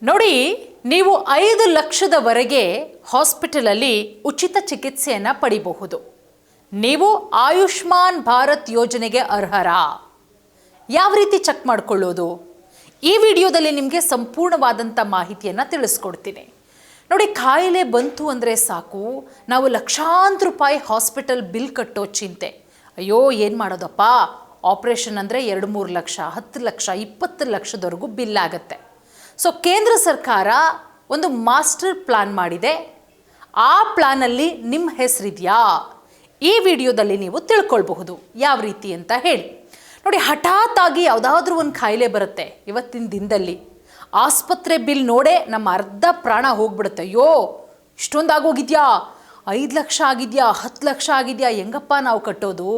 ನೋಡಿ, ನೀವು 5 ಲಕ್ಷದವರೆಗೆ ಹಾಸ್ಪಿಟಲಲ್ಲಿ ಉಚಿತ ಚಿಕಿತ್ಸೆಯನ್ನು ಪಡಿಬಹುದು. ನೀವು ಆಯುಷ್ಮಾನ್ ಭಾರತ್ ಯೋಜನೆಗೆ ಅರ್ಹರಾ? ಯಾವ ರೀತಿ ಚೆಕ್ ಮಾಡಿಕೊಳ್ಳೋದು? ಈ ವಿಡಿಯೋದಲ್ಲಿ ನಿಮಗೆ ಸಂಪೂರ್ಣವಾದಂಥ ಮಾಹಿತಿಯನ್ನು ತಿಳಿಸ್ಕೊಡ್ತೀನಿ. ನೋಡಿ, ಕಾಯಿಲೆ ಬಂತು ಅಂದರೆ ಸಾಕು, ನಾವು ಲಕ್ಷಾಂತರ ರೂಪಾಯಿ ಹಾಸ್ಪಿಟಲ್ ಬಿಲ್ ಕಟ್ಟೋ ಚಿಂತೆ. ಅಯ್ಯೋ, ಏನು ಮಾಡೋದಪ್ಪ, ಆಪ್ರೇಷನ್ ಅಂದರೆ 2-3 ಲಕ್ಷ, 10 ಲಕ್ಷ, 20 ಲಕ್ಷದವರೆಗೂ ಬಿಲ್ ಆಗುತ್ತೆ. ಸೊ ಕೇಂದ್ರ ಸರ್ಕಾರ ಒಂದು ಮಾಸ್ಟರ್ ಪ್ಲಾನ್ ಮಾಡಿದೆ. ಆ ಪ್ಲಾನಲ್ಲಿ ನಿಮ್ಮ ಹೆಸರಿದೆಯಾ? ಈ ವಿಡಿಯೋದಲ್ಲಿ ನೀವು ತಿಳ್ಕೊಳ್ಬಹುದು ಯಾವ ರೀತಿ ಅಂತ ಹೇಳಿ. ನೋಡಿ, ಹಠಾತ್ ಆಗಿ ಯಾವುದಾದ್ರೂ ಒಂದು ಕಾಯಿಲೆ ಬರುತ್ತೆ ಇವತ್ತಿನ ದಿನದಲ್ಲಿ. ಆಸ್ಪತ್ರೆ ಬಿಲ್ ನೋಡೇ ನಮ್ಮ ಅರ್ಧ ಪ್ರಾಣ ಹೋಗ್ಬಿಡುತ್ತೆ. ಅಯ್ಯೋ, ಇಷ್ಟೊಂದು ಆಗೋಗಿದ್ಯಾ, 5 ಲಕ್ಷ ಆಗಿದೆಯಾ, 10 ಲಕ್ಷ ಆಗಿದೆಯಾ, ಹೆಂಗಪ್ಪ ನಾವು ಕಟ್ಟೋದು?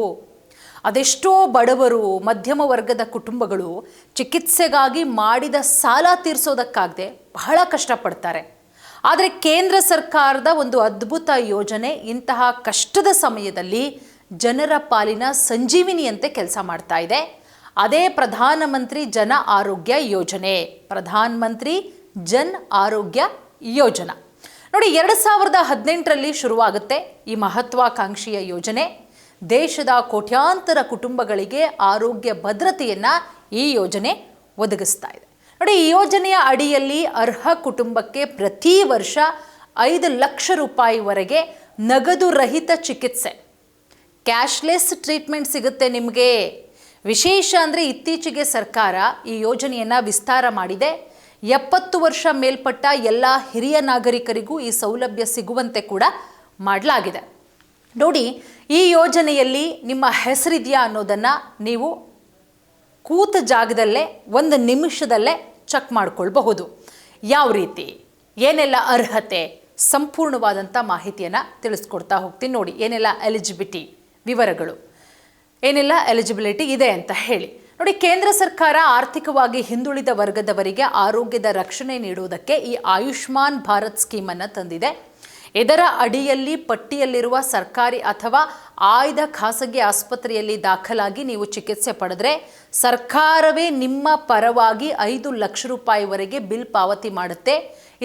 ಅದೆಷ್ಟೋ ಬಡವರು, ಮಧ್ಯಮ ವರ್ಗದ ಕುಟುಂಬಗಳು ಚಿಕಿತ್ಸೆಗಾಗಿ ಮಾಡಿದ ಸಾಲ ತೀರಿಸೋದಕ್ಕಾಗದೆ ಬಹಳ ಕಷ್ಟಪಡ್ತಾರೆ. ಆದರೆ ಕೇಂದ್ರ ಸರ್ಕಾರದ ಒಂದು ಅದ್ಭುತ ಯೋಜನೆ ಇಂತಹ ಕಷ್ಟದ ಸಮಯದಲ್ಲಿ ಜನರ ಪಾಲಿನ ಸಂಜೀವಿನಿಯಂತೆ ಕೆಲಸ ಮಾಡ್ತಾ ಇದೆ. ಅದೇ ಪ್ರಧಾನಮಂತ್ರಿ ಜನ ಆರೋಗ್ಯ ಯೋಜನೆ, ಪ್ರಧಾನಮಂತ್ರಿ ಜನ್ ಆರೋಗ್ಯ ಯೋಜನಾ. ನೋಡಿ, 2018ರಲ್ಲಿ ಶುರುವಾಗುತ್ತೆ ಈ ಮಹತ್ವಾಕಾಂಕ್ಷಿಯ ಯೋಜನೆ. ದೇಶದ ಕೋಟ್ಯಾಂತರ ಕುಟುಂಬಗಳಿಗೆ ಆರೋಗ್ಯ ಭದ್ರತೆಯನ್ನು ಈ ಯೋಜನೆ ಒದಗಿಸ್ತಾ ಇದೆ. ನೋಡಿ, ಈ ಯೋಜನೆಯ ಅಡಿಯಲ್ಲಿ ಅರ್ಹ ಕುಟುಂಬಕ್ಕೆ ಪ್ರತಿ ವರ್ಷ 5 ಲಕ್ಷ ರೂಪಾಯಿವರೆಗೆ ನಗದು ರಹಿತ ಚಿಕಿತ್ಸೆ, ಕ್ಯಾಶ್ಲೆಸ್ ಟ್ರೀಟ್ಮೆಂಟ್ ಸಿಗುತ್ತೆ ನಿಮಗೆ. ವಿಶೇಷ ಅಂದರೆ ಇತ್ತೀಚೆಗೆ ಸರ್ಕಾರ ಈ ಯೋಜನೆಯನ್ನು ವಿಸ್ತಾರ ಮಾಡಿದೆ. 70 ವರ್ಷ ಮೇಲ್ಪಟ್ಟ ಎಲ್ಲ ಹಿರಿಯ ನಾಗರಿಕರಿಗೂ ಈ ಸೌಲಭ್ಯ ಸಿಗುವಂತೆ ಕೂಡ ಮಾಡಲಾಗಿದೆ. ನೋಡಿ, ಈ ಯೋಜನೆಯಲ್ಲಿ ನಿಮ್ಮ ಹೆಸರಿದೆಯಾ ಅನ್ನೋದನ್ನು ನೀವು ಕೂತ ಜಾಗದಲ್ಲೇ 1 ನಿಮಿಷದಲ್ಲೇ ಚೆಕ್ ಮಾಡಿಕೊಳ್ಬಹುದು. ಯಾವ ರೀತಿ, ಏನೆಲ್ಲ ಅರ್ಹತೆ, ಸಂಪೂರ್ಣವಾದಂಥ ಮಾಹಿತಿಯನ್ನು ತಿಳಿಸ್ಕೊಡ್ತಾ ಹೋಗ್ತೀನಿ. ನೋಡಿ, ಏನೆಲ್ಲ ವಿವರಗಳು, ಏನೆಲ್ಲ ಎಲಿಜಿಬಿಲಿಟಿ ಇದೆ ಅಂತ ಹೇಳಿ. ನೋಡಿ, ಕೇಂದ್ರ ಸರ್ಕಾರ ಆರ್ಥಿಕವಾಗಿ ಹಿಂದುಳಿದ ವರ್ಗದವರಿಗೆ ಆರೋಗ್ಯದ ರಕ್ಷಣೆ ನೀಡುವುದಕ್ಕೆ ಈ ಆಯುಷ್ಮಾನ್ ಭಾರತ್ ಸ್ಕೀಮನ್ನು ತಂದಿದೆ. ಇದರ ಅಡಿಯಲ್ಲಿ ಪಟ್ಟಿಯಲ್ಲಿರುವ ಸರ್ಕಾರಿ ಅಥವಾ ಆಯ್ದ ಖಾಸಗಿ ಆಸ್ಪತ್ರೆಯಲ್ಲಿ ದಾಖಲಾಗಿ ನೀವು ಚಿಕಿತ್ಸೆ ಪಡೆದರೆ ಸರ್ಕಾರವೇ ನಿಮ್ಮ ಪರವಾಗಿ 5 ಲಕ್ಷ ರೂಪಾಯಿವರೆಗೆ ಬಿಲ್ ಪಾವತಿ ಮಾಡುತ್ತೆ.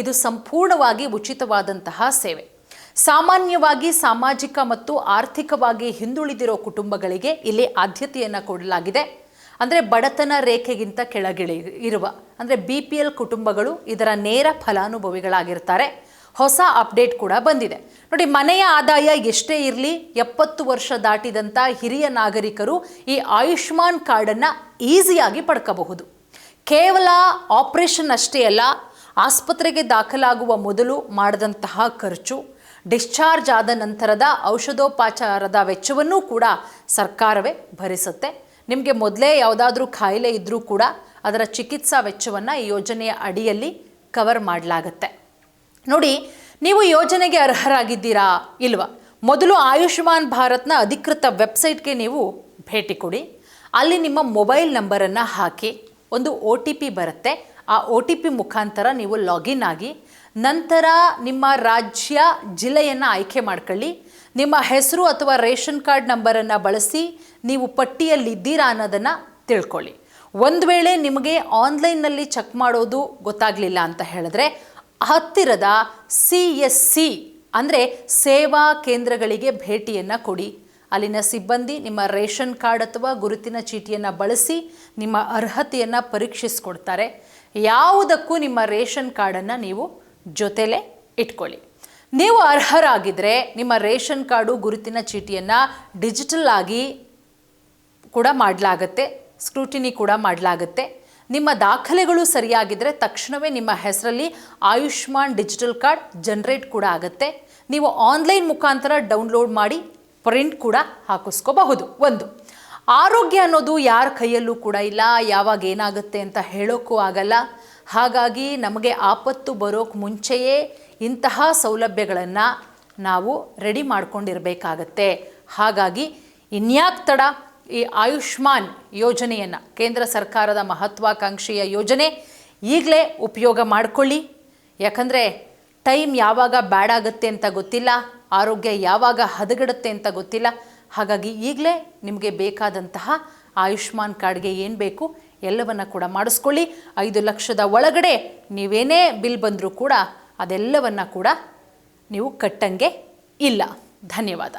ಇದು ಸಂಪೂರ್ಣವಾಗಿ ಉಚಿತವಾದಂತಹ ಸೇವೆ. ಸಾಮಾನ್ಯವಾಗಿ ಸಾಮಾಜಿಕ ಮತ್ತು ಆರ್ಥಿಕವಾಗಿ ಹಿಂದುಳಿದಿರೋ ಕುಟುಂಬಗಳಿಗೆ ಇಲ್ಲಿ ಆದ್ಯತೆಯನ್ನು ಕೊಡಲಾಗಿದೆ. ಅಂದರೆ ಬಡತನ ರೇಖೆಗಿಂತ ಕೆಳಗಿಳಿ ಇರುವ ಅಂದರೆ BPL ಕುಟುಂಬಗಳು ಇದರ ನೇರ ಫಲಾನುಭವಿಗಳಾಗಿರ್ತಾರೆ. ಹೊಸ ಅಪ್ಡೇಟ್ ಕೂಡ ಬಂದಿದೆ. ನೋಡಿ, ಮನೆಯ ಆದಾಯ ಎಷ್ಟೇ ಇರಲಿ 70 ವರ್ಷ ದಾಟಿದಂಥ ಹಿರಿಯ ನಾಗರಿಕರು ಈ ಆಯುಷ್ಮಾನ್ ಕಾರ್ಡನ್ನು ಈಸಿಯಾಗಿ ಪಡ್ಕೋಬಹುದು. ಕೇವಲ ಆಪರೇಷನ್ ಅಷ್ಟೇ ಅಲ್ಲ, ಆಸ್ಪತ್ರೆಗೆ ದಾಖಲಾಗುವ ಮೊದಲು ಮಾಡಿದಂತಹ ಖರ್ಚು, ಡಿಸ್ಚಾರ್ಜ್ ಆದ ನಂತರದ ಔಷಧೋಪಚಾರದ ವೆಚ್ಚವನ್ನೂ ಕೂಡ ಸರ್ಕಾರವೇ ಭರಿಸುತ್ತೆ. ನಿಮಗೆ ಮೊದಲೇ ಯಾವುದಾದ್ರೂ ಕಾಯಿಲೆ ಇದ್ದರೂ ಕೂಡ ಅದರ ಚಿಕಿತ್ಸಾ ವೆಚ್ಚವನ್ನು ಈ ಯೋಜನೆಯ ಅಡಿಯಲ್ಲಿ ಕವರ್ ಮಾಡಲಾಗುತ್ತೆ. ನೋಡಿ, ನೀವು ಯೋಜನೆಗೆ ಅರ್ಹರಾಗಿದ್ದೀರಾ ಇಲ್ವಾ? ಮೊದಲು ಆಯುಷ್ಮಾನ್ ಭಾರತ್ನ ಅಧಿಕೃತ ವೆಬ್ಸೈಟ್ಗೆ ನೀವು ಭೇಟಿ ಕೊಡಿ. ಅಲ್ಲಿ ನಿಮ್ಮ ಮೊಬೈಲ್ ನಂಬರನ್ನು ಹಾಕಿ ಒಂದು OTP ಬರುತ್ತೆ. ಆ OTP ಮುಖಾಂತರ ನೀವು ಲಾಗಿನ್ ಆಗಿ ನಂತರ ನಿಮ್ಮ ರಾಜ್ಯ, ಜಿಲ್ಲೆಯನ್ನು ಆಯ್ಕೆ ಮಾಡ್ಕೊಳ್ಳಿ. ನಿಮ್ಮ ಹೆಸರು ಅಥವಾ ರೇಷನ್ ಕಾರ್ಡ್ ನಂಬರನ್ನು ಬಳಸಿ ನೀವು ಪಟ್ಟಿಯಲ್ಲಿದ್ದೀರಾ ಅನ್ನೋದನ್ನು ತಿಳ್ಕೊಳ್ಳಿ. ಒಂದು ವೇಳೆ ನಿಮಗೆ ಆನ್ಲೈನ್ನಲ್ಲಿ ಚೆಕ್ ಮಾಡೋದು ಗೊತ್ತಾಗಲಿಲ್ಲ ಅಂತ ಹೇಳಿದ್ರೆ ಹತ್ತಿರದ CSC ಅಂದರೆ ಸೇವಾ ಕೇಂದ್ರಗಳಿಗೆ ಭೇಟಿಯನ್ನು ಕೊಡಿ. ಅಲ್ಲಿನ ಸಿಬ್ಬಂದಿ ನಿಮ್ಮ ರೇಷನ್ ಕಾರ್ಡ್ ಅಥವಾ ಗುರುತಿನ ಚೀಟಿಯನ್ನು ಬಳಸಿ ನಿಮ್ಮ ಅರ್ಹತೆಯನ್ನು ಪರೀಕ್ಷಿಸಿಕೊಡ್ತಾರೆ. ಯಾವುದಕ್ಕೂ ನಿಮ್ಮ ರೇಷನ್ ಕಾರ್ಡನ್ನು ನೀವು ಜೊತೆಲೇ ಇಟ್ಕೊಳ್ಳಿ. ನೀವು ಅರ್ಹರಾಗಿದ್ದರೆ ನಿಮ್ಮ ರೇಷನ್ ಕಾರ್ಡು, ಗುರುತಿನ ಚೀಟಿಯನ್ನು ಡಿಜಿಟಲ್ ಆಗಿ ಕೂಡ ಮಾಡಲಾಗತ್ತೆ, ಸ್ಕ್ರೂಟಿನಿ ಕೂಡ ಮಾಡಲಾಗುತ್ತೆ. ನಿಮ್ಮ ದಾಖಲೆಗಳು ಸರಿಯಾಗಿದ್ದರೆ ತಕ್ಷಣವೇ ನಿಮ್ಮ ಹೆಸರಲ್ಲಿ ಆಯುಷ್ಮಾನ್ ಡಿಜಿಟಲ್ ಕಾರ್ಡ್ ಜನರೇಟ್ ಕೂಡ ಆಗುತ್ತೆ. ನೀವು ಆನ್ಲೈನ್ ಮುಖಾಂತರ ಡೌನ್ಲೋಡ್ ಮಾಡಿ ಪ್ರಿಂಟ್ ಕೂಡ ಹಾಕಿಸ್ಕೋಬಹುದು. ಒಂದು, ಆರೋಗ್ಯ ಅನ್ನೋದು ಯಾರ ಕೈಯಲ್ಲೂ ಕೂಡ ಇಲ್ಲ, ಯಾವಾಗ ಏನಾಗುತ್ತೆ ಅಂತ ಹೇಳೋಕ್ಕೂ ಆಗಲ್ಲ. ಹಾಗಾಗಿ ನಮಗೆ ಆಪತ್ತು ಬರೋಕ್ಕೆ ಮುಂಚೆಯೇ ಇಂತಹ ಸೌಲಭ್ಯಗಳನ್ನು ನಾವು ರೆಡಿ ಮಾಡ್ಕೊಂಡಿರಬೇಕಾಗತ್ತೆ. ಹಾಗಾಗಿ ಇನ್ಯಾಕೆ ತಡ, ಈ ಆಯುಷ್ಮಾನ್ ಯೋಜನೆಯನ್ನು, ಕೇಂದ್ರ ಸರ್ಕಾರದ ಮಹತ್ವಾಕಾಂಕ್ಷೆಯ ಯೋಜನೆ ಈಗಲೇ ಉಪಯೋಗ ಮಾಡಿಕೊಳ್ಳಿ. ಯಾಕಂದರೆ ಟೈಮ್ ಯಾವಾಗ ಬ್ಯಾಡ್ ಆಗುತ್ತೆ ಅಂತ ಗೊತ್ತಿಲ್ಲ, ಆರೋಗ್ಯ ಯಾವಾಗ ಹದಗೆಡುತ್ತೆ ಅಂತ ಗೊತ್ತಿಲ್ಲ. ಹಾಗಾಗಿ ಈಗಲೇ ನಿಮಗೆ ಬೇಕಾದಂತಹ ಆಯುಷ್ಮಾನ್ ಕಾರ್ಡ್ಗೆ ಏನು ಬೇಕು ಎಲ್ಲವನ್ನು ಕೂಡ ಮಾಡಿಸ್ಕೊಳ್ಳಿ. 5 ಲಕ್ಷದ ಒಳಗಡೆ ನೀವೇನೇ ಬಿಲ್ ಬಂದರೂ ಕೂಡ ಅದೆಲ್ಲವನ್ನು ಕೂಡ ನೀವು ಕಟ್ಟಂಗೆ ಇಲ್ಲ. ಧನ್ಯವಾದ.